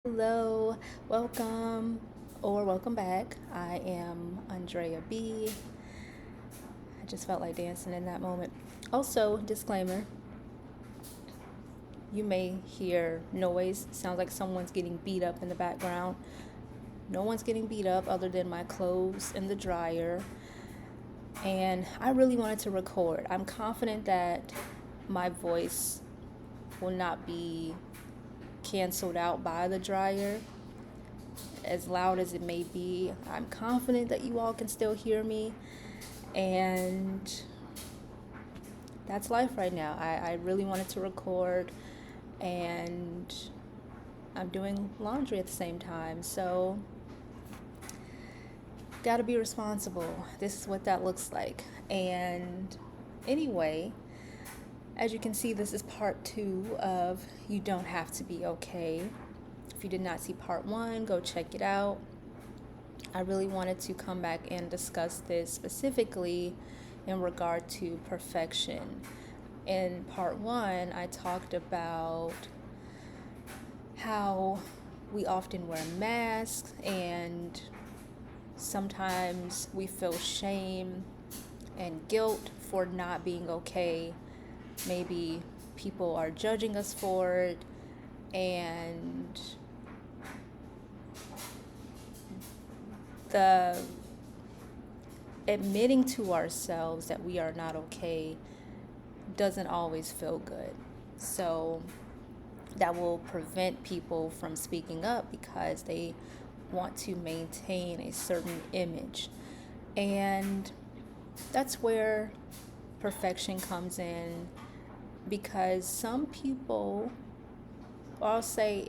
Hello, welcome or welcome back. I am Andrea B. I just felt like dancing in that moment. Also, disclaimer, you may hear noise. Sounds like someone's getting beat up in the background. No one's getting beat up other than my clothes in the dryer. And I really wanted to record. I'm confident that my voice will not be canceled out by the dryer. As loud as it may be, I'm confident that you all can still hear me. And that's life right now. I really wanted to record, and I'm doing laundry at the same time. So, gotta be responsible. This is what that looks like. And anyway, as you can see, this is part 2 of You Don't Have to Be Okay. If you did not see part 1, go check it out. I really wanted to come back and discuss this specifically in regard to perfection. In part 1, I talked about how we often wear masks and sometimes we feel shame and guilt for not being okay. Maybe people are judging us for it, and the admitting to ourselves that we are not okay doesn't always feel good. So that will prevent people from speaking up because they want to maintain a certain image. And that's where perfection comes in, because some people, or I'll say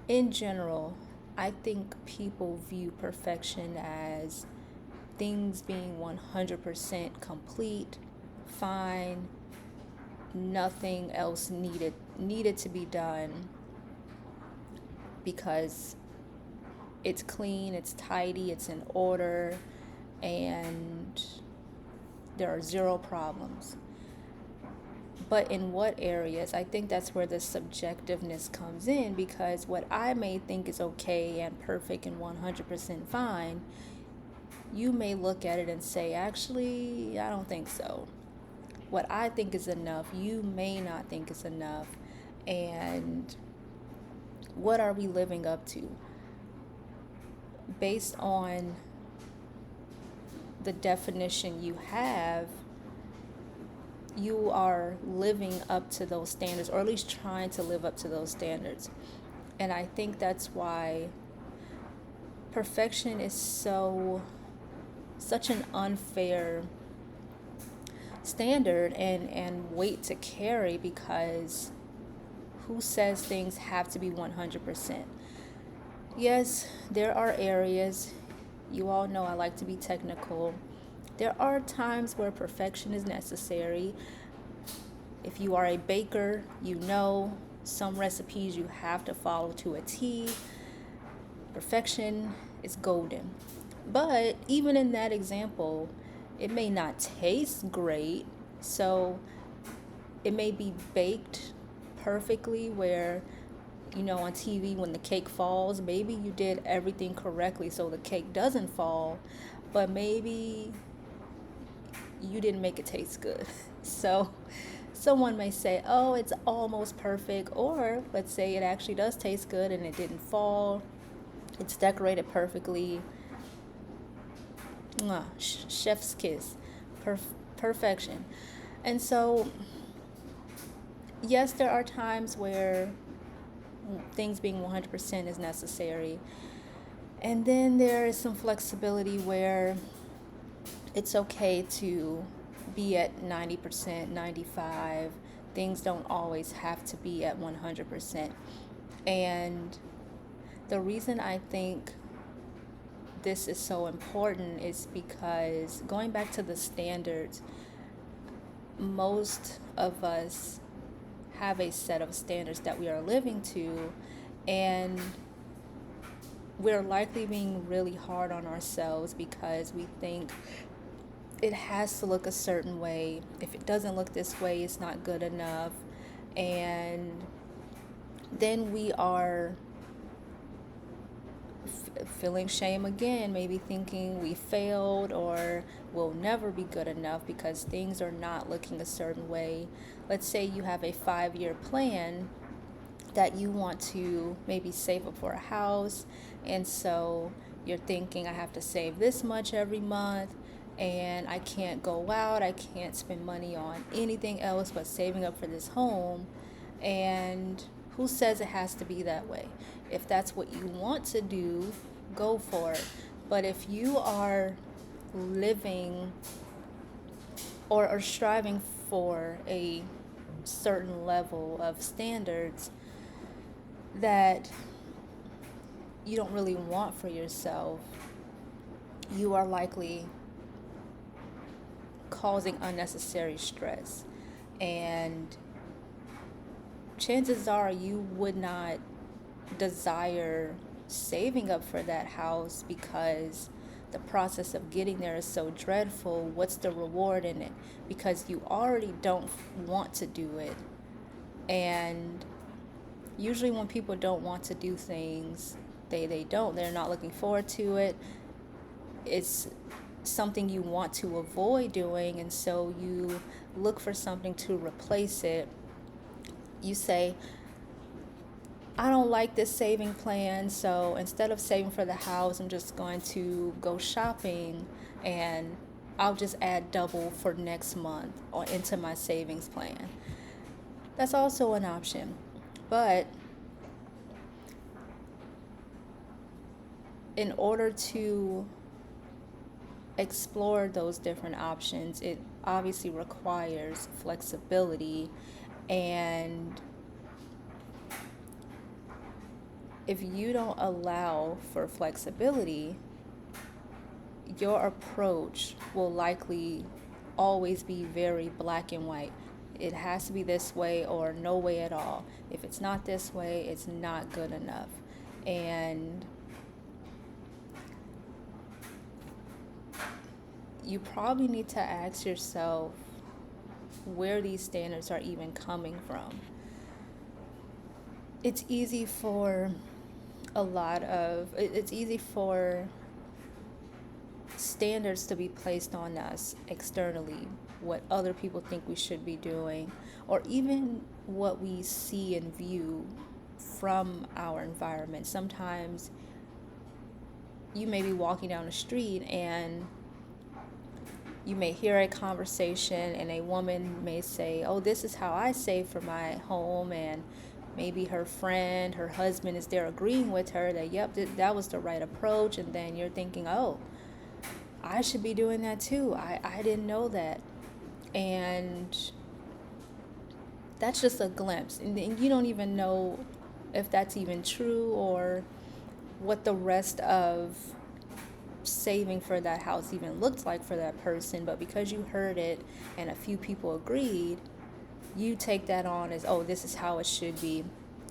in general, I think people view perfection as things being 100% complete, fine, nothing else needed to be done because it's clean, it's tidy, it's in order, and there are zero problems. But in what areas? I think that's where the subjectiveness comes in, because what I may think is okay and perfect and 100% fine, you may look at it and say, actually, I don't think so. What I think is enough, you may not think is enough. And what are we living up to? Based on the definition you have, you are living up to those standards, or at least trying to live up to those standards. And I think that's why perfection is such an unfair standard and weight to carry, because who says things have to be 100%? Yes, there are areas, you all know I like to be technical. There are times where perfection is necessary. If you are a baker, you know some recipes you have to follow to a T. Perfection is golden. But even in that example, it may not taste great. So it may be baked perfectly where, on TV when the cake falls, maybe you did everything correctly so the cake doesn't fall, but maybe you didn't make it taste good. So someone may say, oh, it's almost perfect, or let's say it actually does taste good and it didn't fall, it's decorated perfectly. Mwah, chef's kiss, perfection. And so, yes, there are times where things being 100% is necessary. And then there is some flexibility where it's okay to be at 90%, 95. Things don't always have to be at 100%. And the reason I think this is so important is because, going back to the standards, most of us have a set of standards that we are living to, and we're likely being really hard on ourselves because we think it has to look a certain way. If it doesn't look this way, it's not good enough. And then we are feeling shame again, maybe thinking we failed or will never be good enough because things are not looking a certain way. Let's say you have a 5 year plan that you want to maybe save up for a house, and so you're thinking, I have to save this much every month, and I can't go out, I can't spend money on anything else but saving up for this home. And who says it has to be that way? If that's what you want to do, go for it. But if you are living or are striving for a certain level of standards that you don't really want for yourself, you are likely causing unnecessary stress. And chances are you would not desire saving up for that house because the process of getting there is so dreadful. What's the reward in it? Because you already don't want to do it. And usually when people don't want to do things, they're not looking forward to it. It's something you want to avoid doing, and so you look for something to replace it. You say, I don't like this saving plan, so instead of saving for the house, I'm just going to go shopping, and I'll just add double for next month or into my savings plan. That's also an option. But in order to explore those different options, it obviously requires flexibility. And if you don't allow for flexibility, your approach will likely always be very black and white. It has to be this way or no way at all. If it's not this way, it's not good enough. And you probably need to ask yourself where these standards are even coming from. It's easy for standards to be placed on us externally, what other people think we should be doing, or even what we see and view from our environment. Sometimes you may be walking down the street and you may hear a conversation and a woman may say, oh, this is how I save for my home, and maybe her friend, her husband is there agreeing with her that, yep, that was the right approach. And then you're thinking, oh, I should be doing that too. I didn't know that. And that's just a glimpse. And you don't even know if that's even true or what the rest of saving for that house even looked like for that person. But because you heard it and a few people agreed, you take that on as, oh, this is how it should be.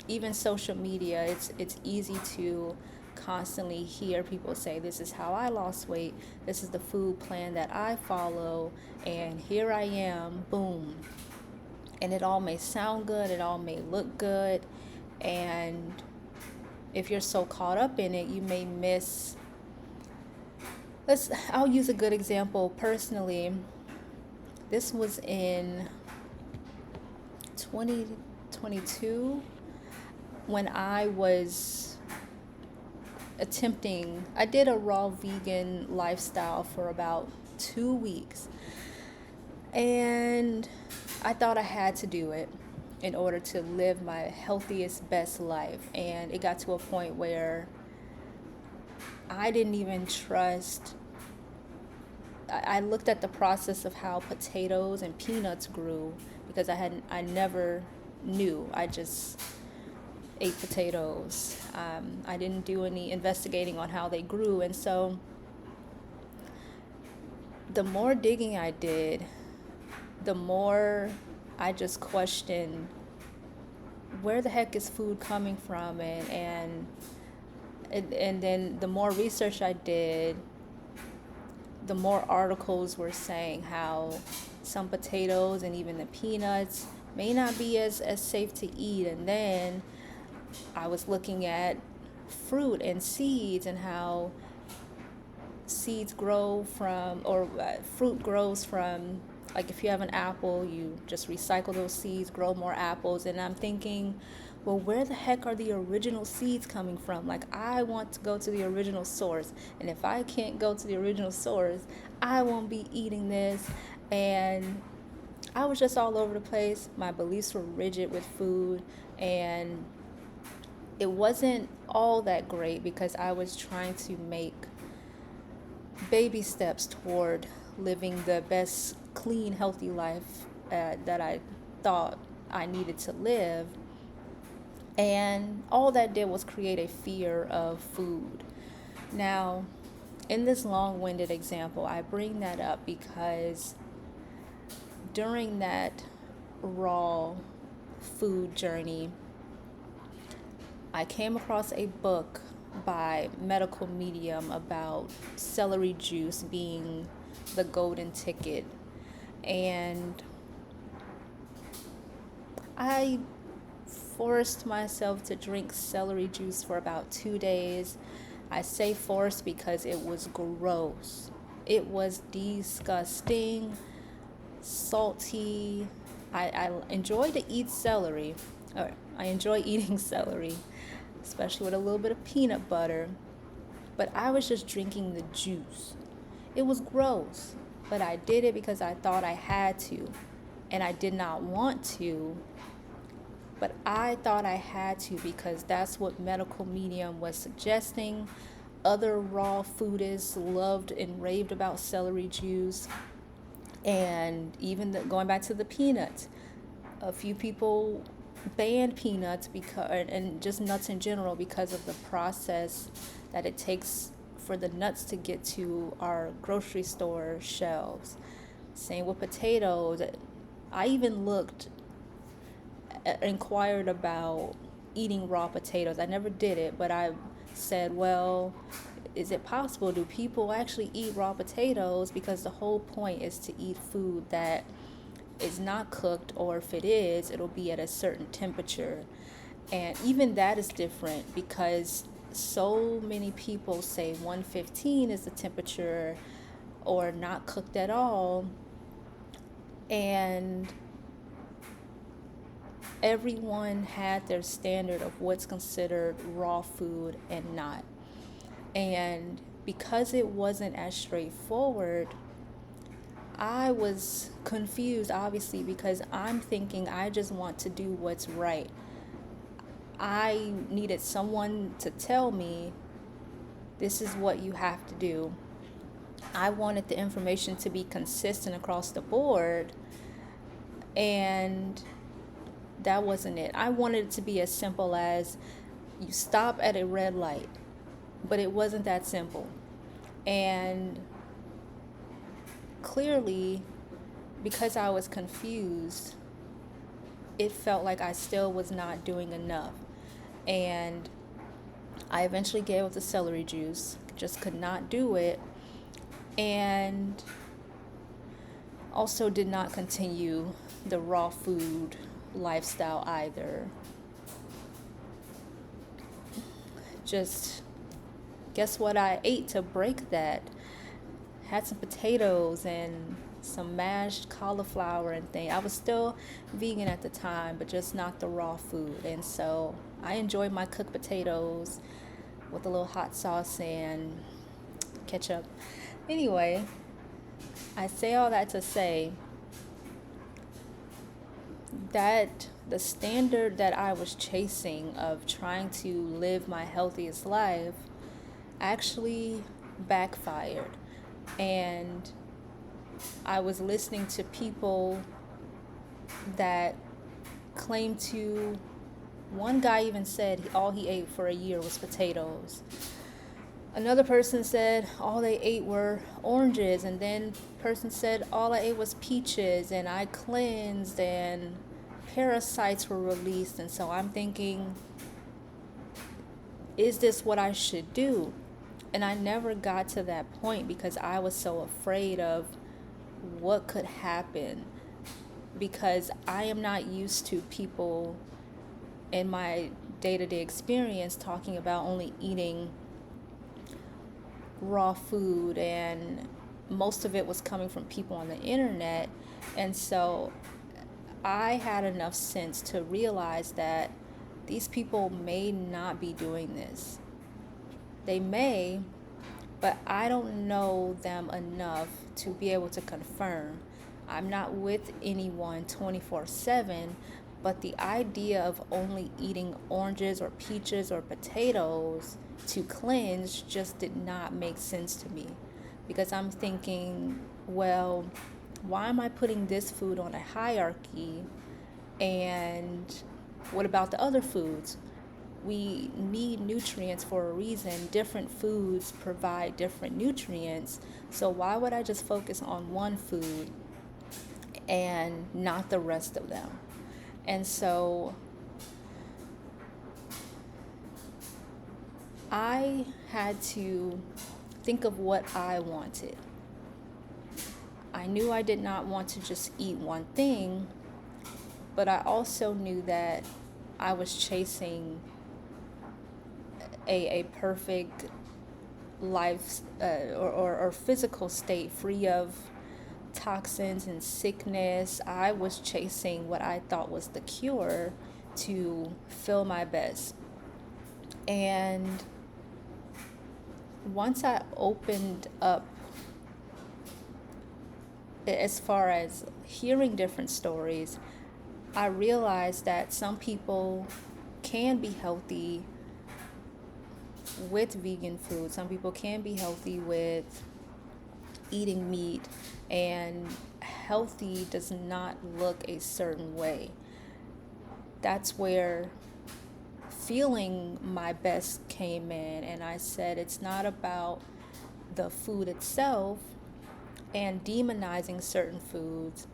Even social media, it's easy to constantly hear people say, this is how I lost weight, this is the food plan that I follow, and here I am, boom. And it all may sound good, it all may look good, and if you're so caught up in it, you may miss. I'll use a good example personally. This was in 2022 when I was I did a raw vegan lifestyle for about 2 weeks. And I thought I had to do it in order to live my healthiest, best life. And it got to a point where I didn't even trust. I looked at the process of how potatoes and peanuts grew because I never knew. I just ate potatoes. I didn't do any investigating on how they grew. And so the more digging I did, the more I just questioned, where the heck is food coming from? And then the more research I did, the more articles were saying how some potatoes and even the peanuts may not be as safe to eat. And then I was looking at fruit and seeds and how seeds grow from, or fruit grows from, like if you have an apple, you just recycle those seeds, grow more apples. And I'm thinking, well, where the heck are the original seeds coming from? Like, I want to go to the original source. And if I can't go to the original source, I won't be eating this. And I was just all over the place. My beliefs were rigid with food. And it wasn't all that great because I was trying to make baby steps toward living the best, clean, healthy life that I thought I needed to live. And all that did was create a fear of food. Now, in this long winded example, I bring that up because during that raw food journey, I came across a book by medical medium about celery juice being the golden ticket. And I forced myself to drink celery juice for about 2 days. I say forced because it was gross. It was disgusting, salty. I enjoy to eat celery, or I enjoy eating celery, especially with a little bit of peanut butter. But I was just drinking the juice. It was gross, but I did it because I thought I had to, and I did not want to. But I thought I had to because that's what medical medium was suggesting. Other raw foodists loved and raved about celery juice. And even going back to the peanuts, a few people banned peanuts because, and just nuts in general, because of the process that it takes for the nuts to get to our grocery store shelves. Same with potatoes. I even inquired about eating raw potatoes. I never did it, but I said, well, is it possible? Do people actually eat raw potatoes? Because the whole point is to eat food that is not cooked, or if it is, it'll be at a certain temperature. And even that is different because so many people say 115 is the temperature, or not cooked at all. And everyone had their standard of what's considered raw food and not. And because it wasn't as straightforward, I was confused, obviously, because I'm thinking I just want to do what's right. I needed someone to tell me, this is what you have to do. I wanted the information to be consistent across the board, and that wasn't it. I wanted it to be as simple as you stop at a red light, but it wasn't that simple. And clearly, because I was confused, it felt like I still was not doing enough. And I eventually gave up the celery juice, just could not do it, and also did not continue the raw food lifestyle either. Just guess what I ate to break that? Had some potatoes and some mashed cauliflower and things. I was still vegan at the time, but just not the raw food. And so I enjoyed my cooked potatoes with a little hot sauce and ketchup. Anyway, I say all that to say that the standard that I was chasing of trying to live my healthiest life actually backfired. And I was listening to people that claimed to, one guy even said all he ate for a year was potatoes. Another person said all they ate were oranges, and then person said all I ate was peaches, and I cleansed and parasites were released. And so I'm thinking, is this what I should do? And I never got to that point because I was so afraid of what could happen, because I am not used to people in my day-to-day experience talking about only eating raw food, and most of it was coming from people on the internet. And so I had enough sense to realize that these people may not be doing this. They may, but I don't know them enough to be able to confirm. I'm not with anyone 24/7, but the idea of only eating oranges or peaches or potatoes to cleanse just did not make sense to me, because I'm thinking, well, why am I putting this food on a hierarchy, and what about the other foods? We need nutrients for a reason. Different foods provide different nutrients. So why would I just focus on one food and not the rest of them? And so I had to think of what I wanted. I knew I did not want to just eat one thing, but I also knew that I was chasing a perfect life or physical state free of toxins and sickness. I was chasing what I thought was the cure to feel my best. And once I opened up as far as hearing different stories, I realized that some people can be healthy with vegan food. Some people can be healthy with eating meat, and healthy does not look a certain way. That's where feeling my best came in, and I said it's not about the food itself and demonizing certain foods.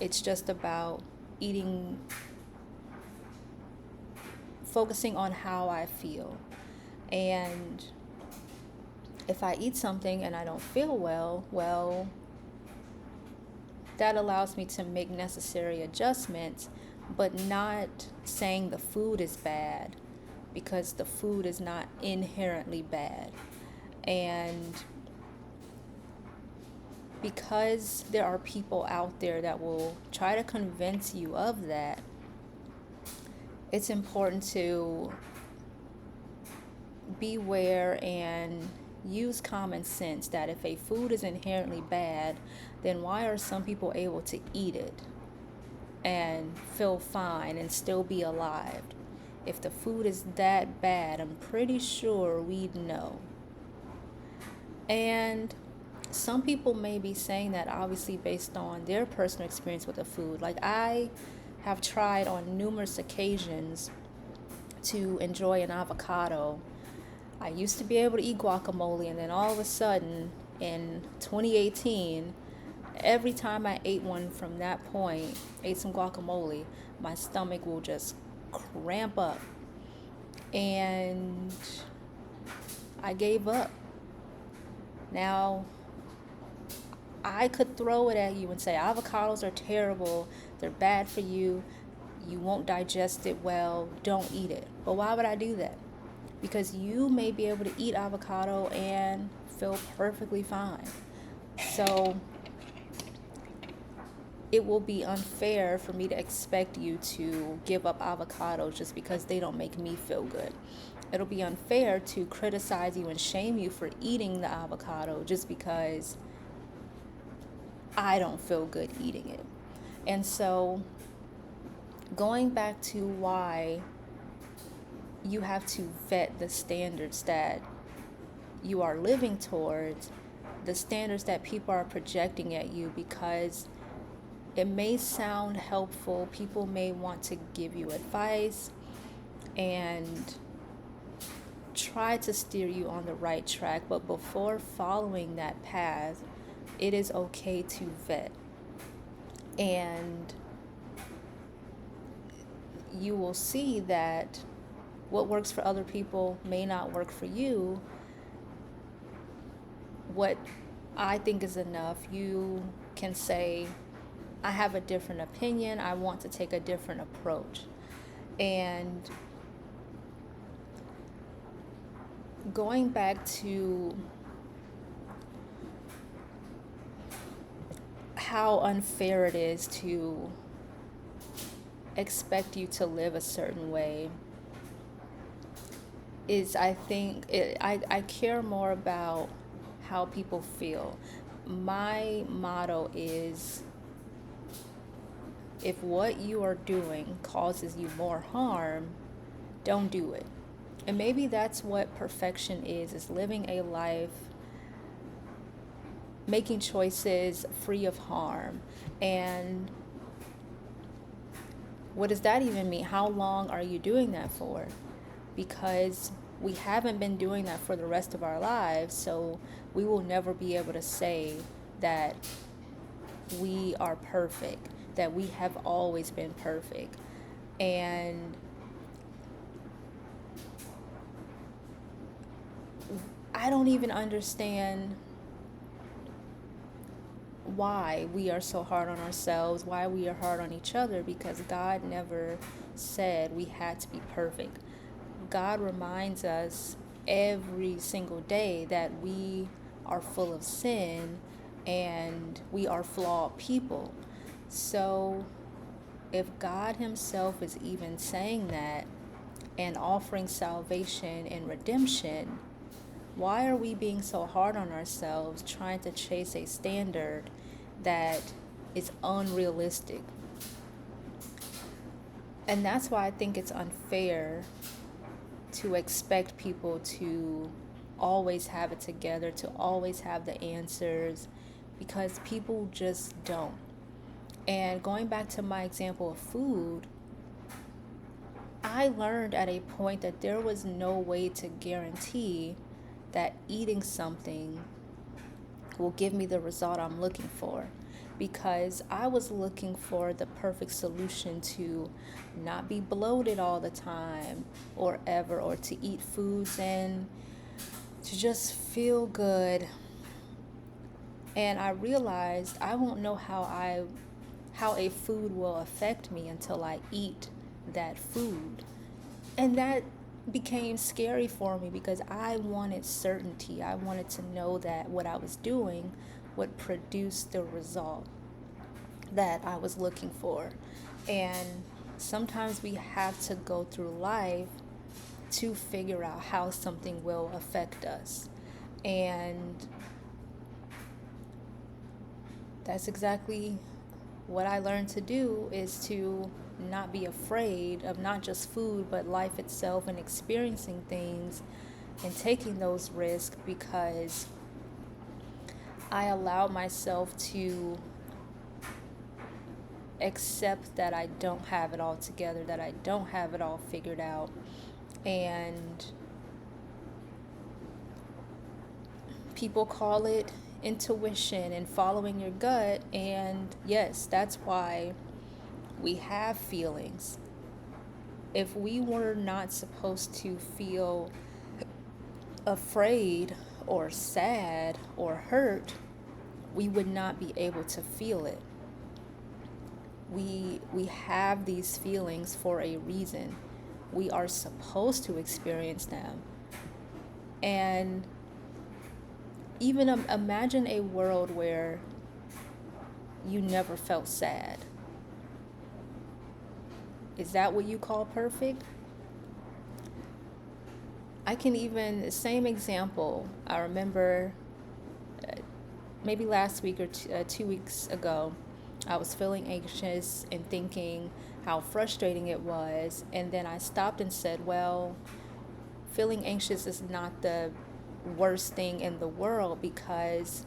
It's just about eating, focusing on how I feel. And if I eat something and I don't feel well, that allows me to make necessary adjustments, but not saying the food is bad, because the food is not inherently bad. And because there are people out there that will try to convince you of that, it's important to beware and use common sense that if a food is inherently bad, then why are some people able to eat it and feel fine and still be alive? If the food is that bad, I'm pretty sure we'd know. And some people may be saying that obviously based on their personal experience with the food. Like, I have tried on numerous occasions to enjoy an avocado. I used to be able to eat guacamole, and then all of a sudden in 2018, every time I ate one from that point, ate some guacamole, my stomach will just cramp up. And I gave up. Now, I could throw it at you and say avocados are terrible, they're bad for you, you won't digest it well, don't eat it. But why would I do that? Because you may be able to eat avocado and feel perfectly fine. So it will be unfair for me to expect you to give up avocados just because they don't make me feel good. It'll be unfair to criticize you and shame you for eating the avocado just because I don't feel good eating it. And so going back to why you have to vet the standards that you are living towards, the standards that people are projecting at you, because it may sound helpful. People may want to give you advice and try to steer you on the right track, but before following that path, it is okay to vet. And you will see that what works for other people may not work for you. What I think is enough, you can say, I have a different opinion, I want to take a different approach. And going back to how unfair it is to expect you to live a certain way is, I think I care more about how people feel. My motto is, if what you are doing causes you more harm, don't do it. And maybe that's what perfection is living a life, making choices free of harm. And what does that even mean? How long are you doing that for? Because we haven't been doing that for the rest of our lives, so we will never be able to say that we are perfect, that we have always been perfect. And I don't even understand why we are so hard on ourselves, why we are hard on each other, because God never said we had to be perfect. God reminds us every single day that we are full of sin and we are flawed people. So if God Himself is even saying that and offering salvation and redemption, why are we being so hard on ourselves, trying to chase a standard that is unrealistic? And that's why I think it's unfair to expect people to always have it together, to always have the answers, because people just don't. And going back to my example of food, I learned at a point that there was no way to guarantee that eating something will give me the result I'm looking for, because I was looking for the perfect solution to not be bloated all the time or ever, or to eat foods and to just feel good. And I realized I won't know how a food will affect me until I eat that food. And that became scary for me because I wanted certainty. I wanted to know that what I was doing would produce the result that I was looking for. And sometimes we have to go through life to figure out how something will affect us. And that's exactly what I learned to do, is to not be afraid of not just food, but life itself, and experiencing things and taking those risks, because I allowed myself to accept that I don't have it all together, that I don't have it all figured out. And people call it intuition and following your gut. And yes, that's why we have feelings. If we were not supposed to feel afraid or sad or hurt, we would not be able to feel it. We have these feelings for a reason. We are supposed to experience them. And even imagine a world where you never felt sad. Is that what you call perfect? I can even, same example, I remember maybe last week or 2 weeks ago, I was feeling anxious and thinking how frustrating it was. And then I stopped and said, well, feeling anxious is not the worst thing in the world, because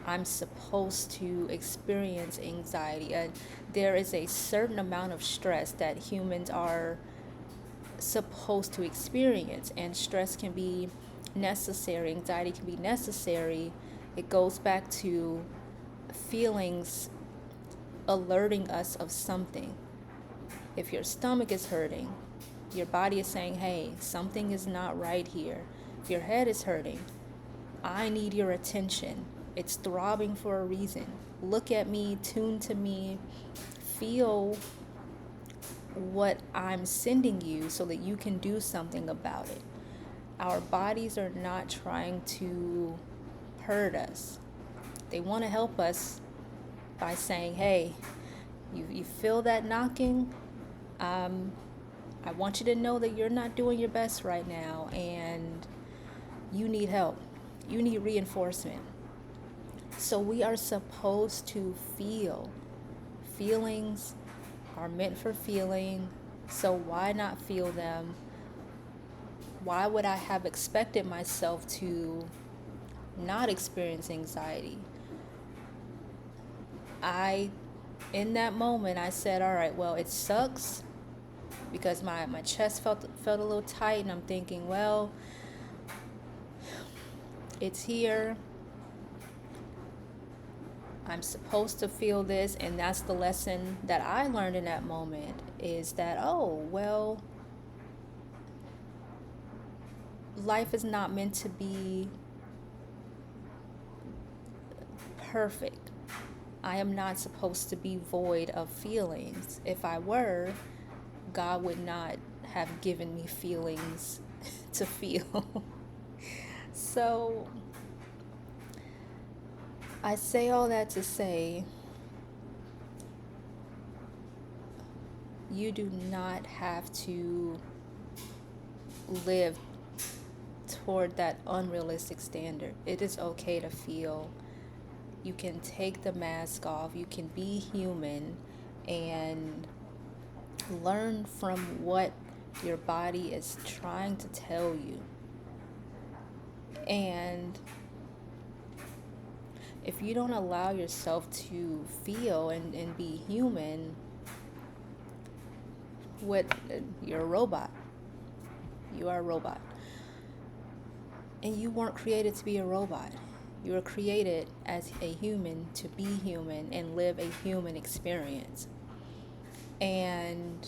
I'm supposed to experience anxiety. And there is a certain amount of stress that humans are supposed to experience, and stress can be necessary, anxiety can be necessary. It goes back to feelings alerting us of something. If your stomach is hurting, your body is saying, hey, something is not right here. If your head is hurting, I need your attention. It's throbbing for a reason. Look at me, tune to me, feel what I'm sending you so that you can do something about it. Our bodies are not trying to hurt us. They want to help us by saying, hey, you feel that knocking? I want you to know that you're not doing your best right now and you need help. You need reinforcement. So we are supposed to feel. Feelings are meant for feeling, so why not feel them? Why would I have expected myself to not experience anxiety? In that moment, I said, all right, well, it sucks because my chest felt a little tight, and I'm thinking, well, it's here. I'm supposed to feel this, and that's the lesson that I learned in that moment, is that, oh, well, life is not meant to be perfect. I am not supposed to be void of feelings. If I were, God would not have given me feelings to feel. So I say all that to say, you do not have to live toward that unrealistic standard. It is okay to feel. You can take the mask off. You can be human and learn from what your body is trying to tell you. And if you don't allow yourself to feel and be human, you're a robot. You are a robot. And you weren't created to be a robot. You were created as a human to be human and live a human experience. And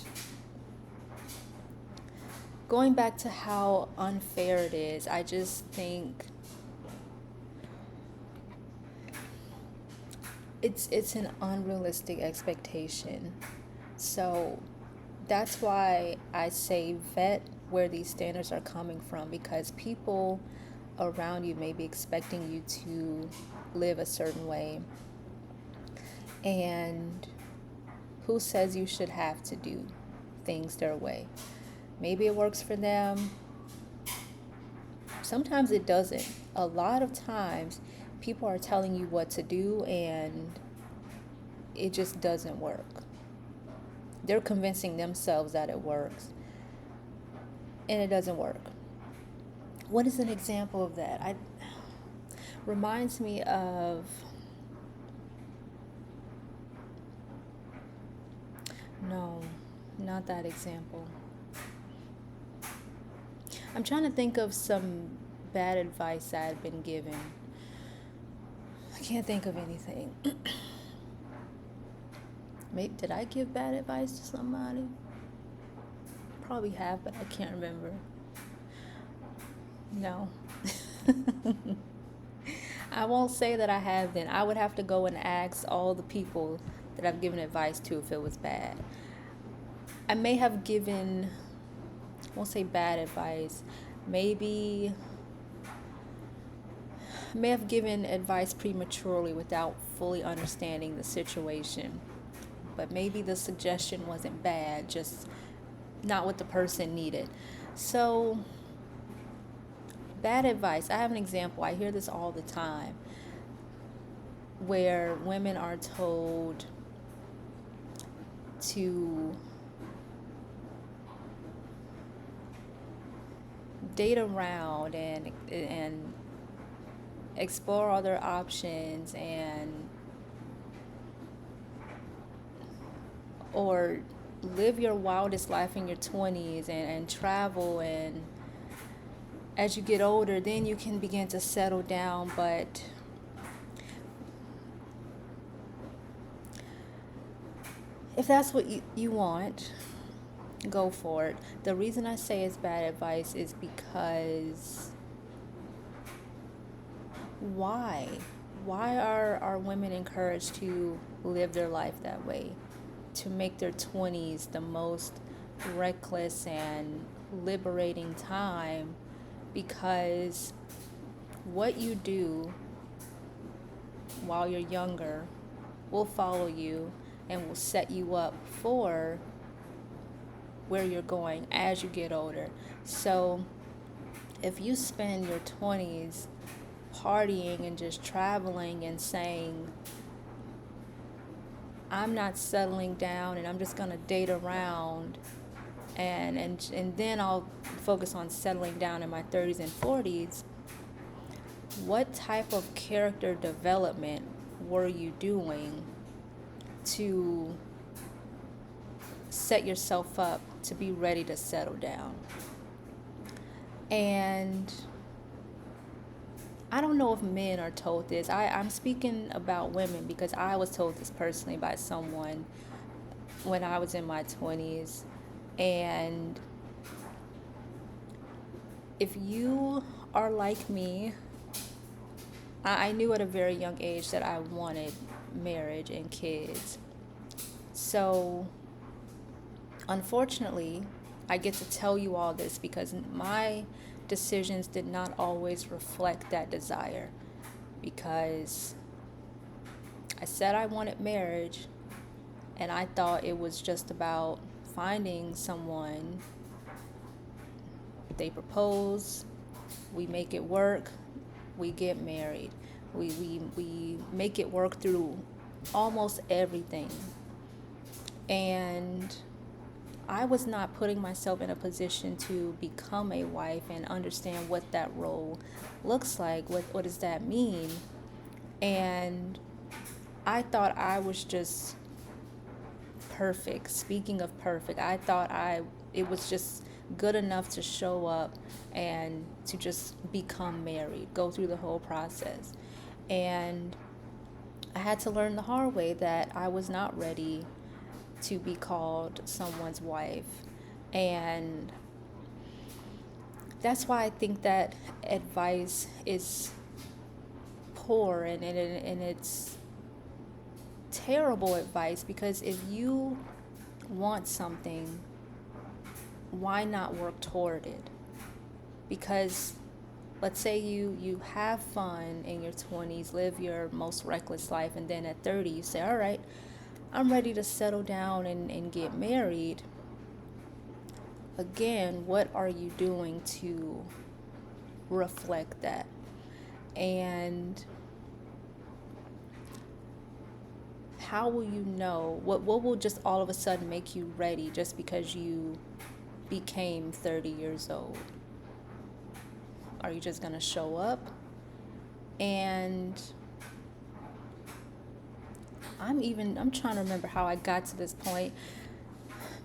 going back to how unfair it is, I just think it's an unrealistic expectation. So that's why I say vet where these standards are coming from, because people around you may be expecting you to live a certain way. And who says you should have to do things their way? Maybe it works for them. Sometimes it doesn't. A lot of times people are telling you what to do and it just doesn't work. They're convincing themselves that it works and it doesn't work. What is an example of that? Reminds me of no, not that example. I'm trying to think of some bad advice that I've been given. I can't think of anything. Maybe did I give bad advice to somebody? Probably have, but I can't remember. No. I won't say that I have then. I would have to go and ask all the people that I've given advice to if it was bad. I may have given, I won't say bad advice, maybe I may have given advice prematurely without fully understanding the situation. But maybe the suggestion wasn't bad, just not what the person needed. So, bad advice. I have an example. I hear this all the time where women are told to date around and explore other options or live your wildest life in your 20s and travel, and as you get older then you can begin to settle down. But if that's what you want, go for it. The reason I say it's bad advice is because why are women encouraged to live their life that way, to make their 20s the most reckless and liberating time, because what you do while you're younger will follow you and will set you up for where you're going as you get older. So if you spend your 20s partying and just traveling and saying, I'm not settling down and I'm just going to date around and then I'll focus on settling down in my 30s and 40s, what type of character development were you doing to set yourself up to be ready to settle down? And I don't know if men are told this. I'm speaking about women because I was told this personally by someone when I was in my 20s. And if you are like me, I knew at a very young age that I wanted marriage and kids. So, unfortunately, I get to tell you all this because my decisions did not always reflect that desire. Because I said I wanted marriage, and I thought it was just about finding someone. They propose, we make it work, we get married. We make it work through almost everything. And I was not putting myself in a position to become a wife and understand what that role looks like. What does that mean? And I thought I was just perfect. Speaking of perfect, I thought it was just good enough to show up and to just become married, go through the whole process. And I had to learn the hard way that I was not ready to be called someone's wife. And that's why I think that advice is poor and it's terrible advice, because if you want something, why not work toward it? Because let's say you have fun in your 20s, live your most reckless life, and then at 30 you say, all right, I'm ready to settle down and get married. Again, what are you doing to reflect that? And how will you know? What will just all of a sudden make you ready just because you became 30 years old? Are you just going to show up? And I'm trying to remember how I got to this point.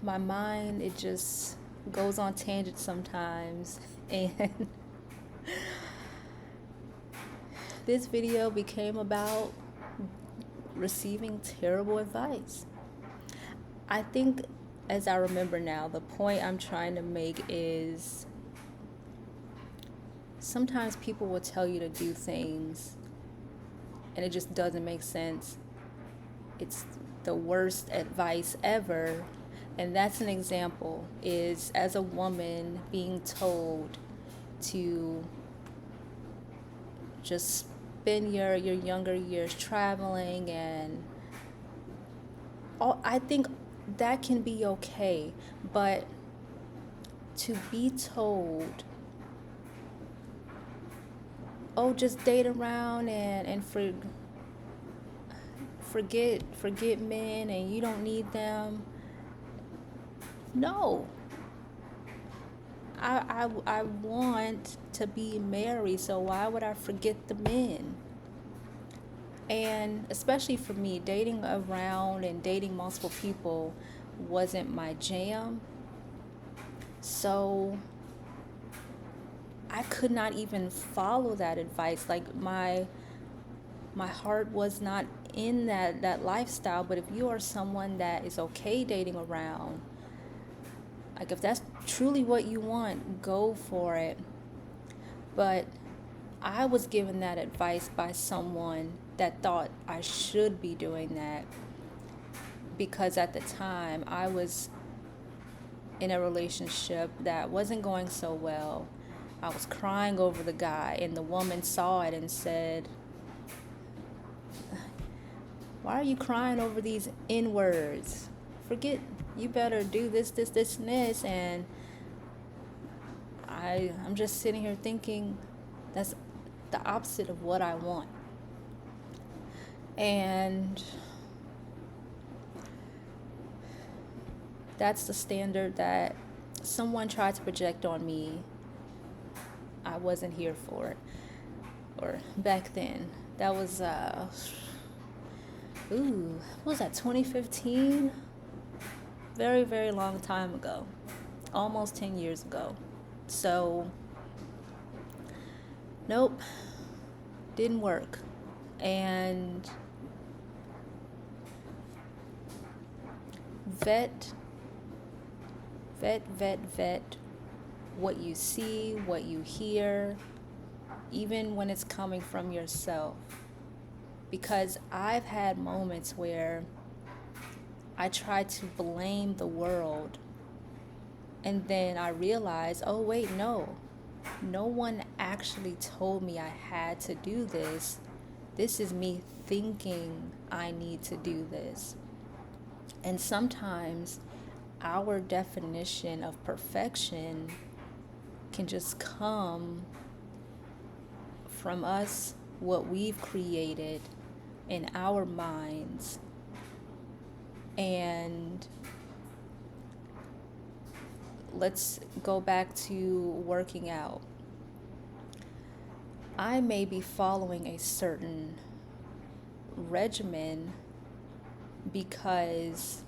My mind, it just goes on tangents sometimes. And this video became about receiving terrible advice. I think, as I remember now, the point I'm trying to make is sometimes people will tell you to do things and it just doesn't make sense. It's the worst advice ever. And that's an example, is as a woman being told to just spend your younger years traveling, and I think that can be okay, but to be told, oh, just date around and forget men and you don't need them. No. I want to be married, so why would I forget the men? And especially for me, dating around and dating multiple people wasn't my jam. So I could not even follow that advice. Like my heart was not in that lifestyle. But if you are someone that is okay dating around, like if that's truly what you want, go for it. But I was given that advice by someone that thought I should be doing that, because at the time I was in a relationship that wasn't going so well, I was crying over the guy, and the woman saw it and said, "Why are you crying over these N words? Forget, you better do this, this, this, and this." And I'm just sitting here thinking, that's the opposite of what I want. And that's the standard that someone tried to project on me. I wasn't here for it. Or back then. That was, what was that, 2015? Very, very long time ago. Almost 10 years ago. So, nope, didn't work. And vet what you see, what you hear, even when it's coming from yourself. Because I've had moments where I try to blame the world, and then I realize, oh wait, no one actually told me I had to do this. This is me thinking I need to do this. And sometimes our definition of perfection can just come from us, what we've created in our minds. And let's go back to working out. I may be following a certain regimen because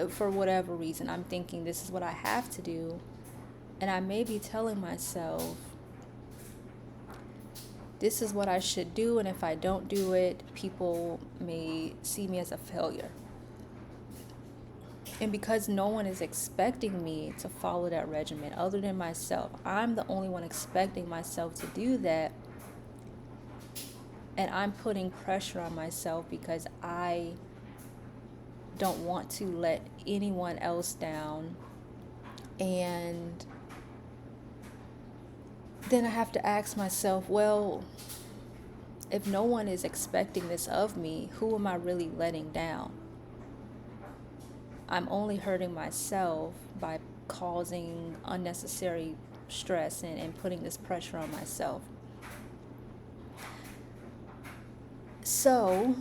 for whatever reason, I'm thinking this is what I have to do. And I may be telling myself, this is what I should do, and if I don't do it, people may see me as a failure. And because no one is expecting me to follow that regimen other than myself, I'm the only one expecting myself to do that. And I'm putting pressure on myself because I don't want to let anyone else down. And then I have to ask myself, well, if no one is expecting this of me, who am I really letting down? I'm only hurting myself by causing unnecessary stress and putting this pressure on myself. So,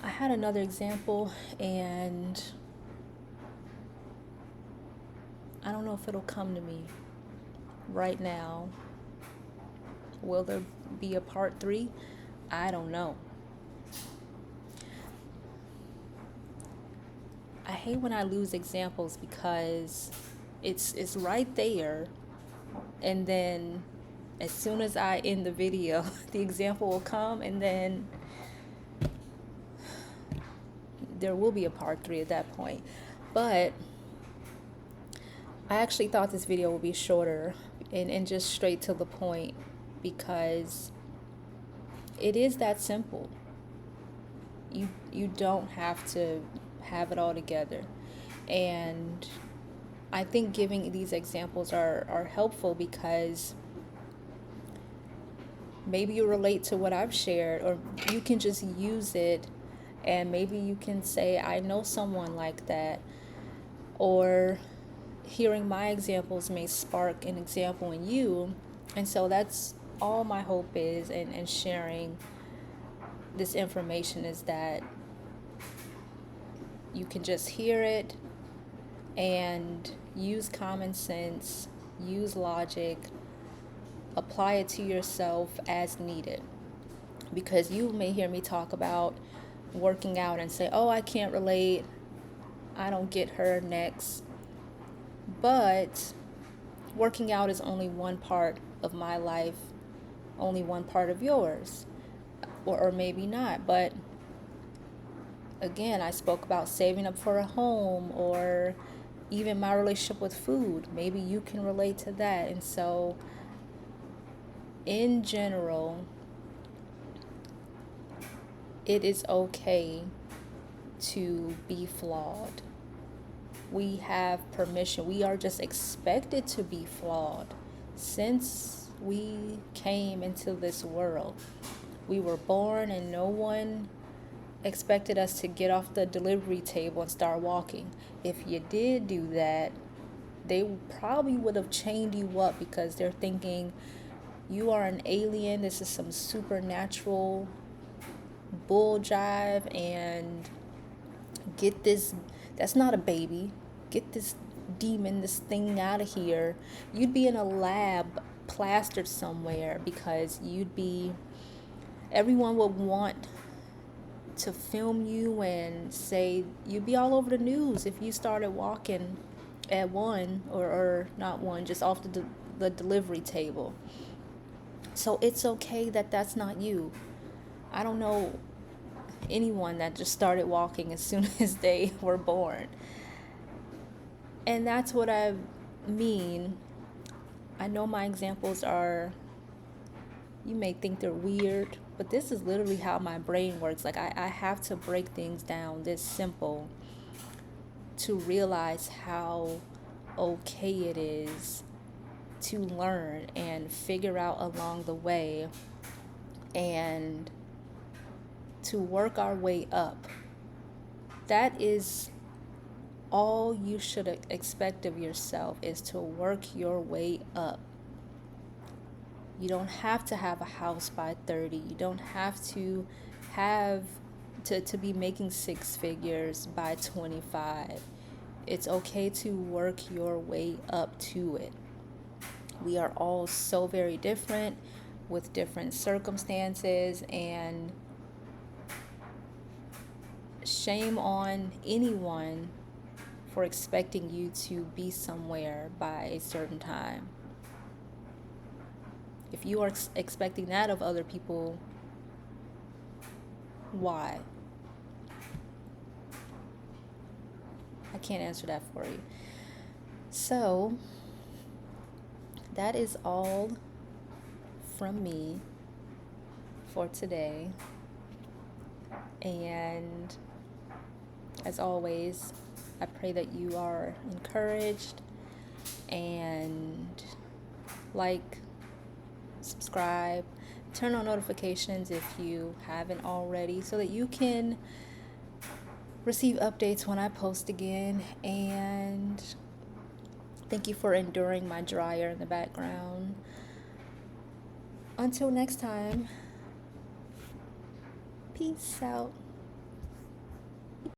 I had another example, and I don't know if it'll come to me right now. Will there be a part 3? I don't know. I hate when I lose examples because it's right there, and then as soon as I end the video, the example will come, and then there will be a part 3 at that point. But I actually thought this video would be shorter and just straight to the point, because it is that simple. You don't have to have it all together. And I think giving these examples are helpful because maybe you relate to what I've shared, or you can just use it and maybe you can say, I know someone like that. Or hearing my examples may spark an example in you. And so that's all my hope is in sharing this information, is that you can just hear it and use common sense, use logic, apply it to yourself as needed. Because you may hear me talk about working out and say, oh, I can't relate, I don't get her next. But working out is only one part of my life, only one part of yours, or maybe not. But again, I spoke about saving up for a home, or even my relationship with food. Maybe you can relate to that. And so in general, it is okay to be flawed. We have permission. We are just expected to be flawed. Since we came into this world, we were born and no one expected us to get off the delivery table and start walking. If you did do that, they probably would have chained you up because they're thinking you are an alien. This is some supernatural bull jive, and get this, that's not a baby. Get this demon, this thing out of here. You'd be in a lab plastered somewhere because everyone would want to film you and say you'd be all over the news if you started walking at one or not one, just off the delivery table. So it's okay that that's not you. I don't know anyone that just started walking as soon as they were born. And that's what I mean. I know my examples you may think they're weird, but this is literally how my brain works. Like, I have to break things down this simple to realize how okay it is to learn and figure out along the way and to work our way up. That is all you should expect of yourself, is to work your way up. You don't have to have a house by 30. You don't have to have to be making six figures by 25. It's okay to work your way up to it. We are all so very different with different circumstances, and shame on anyone for expecting you to be somewhere by a certain time. If you are expecting that of other people, why? I can't answer that for you. So, that is all from me for today. And as always, I pray that you are encouraged, and like, subscribe, turn on notifications if you haven't already, so that you can receive updates when I post again. And thank you for enduring my dryer in the background. Until next time, peace out.